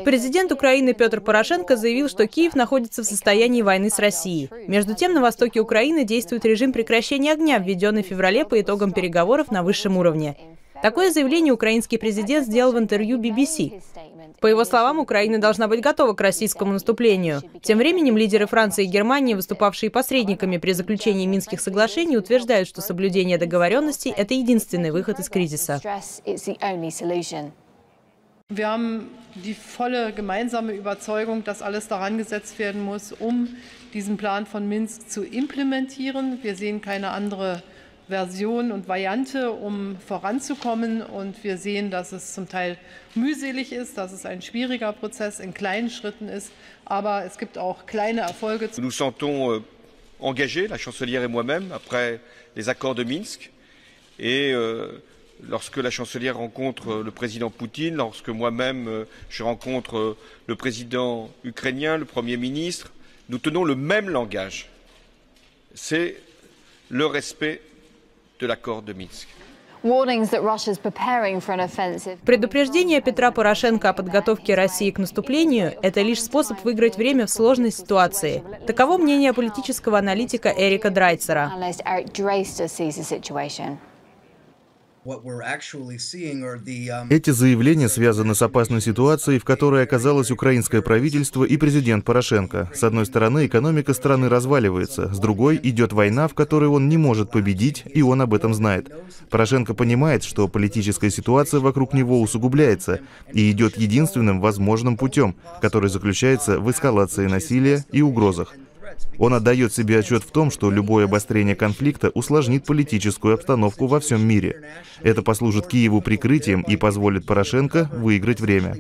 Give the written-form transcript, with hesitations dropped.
Президент Украины Петр Порошенко заявил, что Киев находится в состоянии войны с Россией. Между тем, на востоке Украины действует режим прекращения огня, введенный в феврале по итогам переговоров на высшем уровне. Такое заявление украинский президент сделал в интервью BBC. По его словам, Украина должна быть готова к российскому наступлению. Тем временем лидеры Франции и Германии, выступавшие посредниками при заключении Минских соглашений, утверждают, что соблюдение договоренностей – это единственный выход из кризиса. Wir haben die volle gemeinsame Überzeugung, dass alles daran gesetzt werden muss, diesen Plan von Minsk zu implementieren. Wir sehen keine andere Version und Variante, voranzukommen. Und wir sehen, dass es zum Teil mühselig ist, dass es ein schwieriger Prozess in kleinen Schritten ist. Aber es gibt auch kleine Erfolge. Nous nous sentons engagés, la chancelière et moi-même, après les accords de Minsk. Et lorsque la chancelière rencontre le président Poutine, lorsque moi-même je rencontre le président ukrainien, le Premier ministre, nous tenons le même langage. C'est le respect de l'accord de Minsk. Предупреждение Петра Порошенко о подготовке России к наступлению – это лишь способ выиграть время в сложной ситуации. Таково мнение политического аналитика Эрика Драйцера. Эти заявления связаны с опасной ситуацией, в которой оказалось украинское правительство и президент Порошенко. С одной стороны, экономика страны разваливается, с другой идет война, в которой он не может победить, и он об этом знает. Порошенко понимает, что политическая ситуация вокруг него усугубляется и идет единственным возможным путем, который заключается в эскалации насилия и угрозах. Он отдает себе отчет в том, что любое обострение конфликта усложнит политическую обстановку во всем мире. Это послужит Киеву прикрытием и позволит Порошенко выиграть время.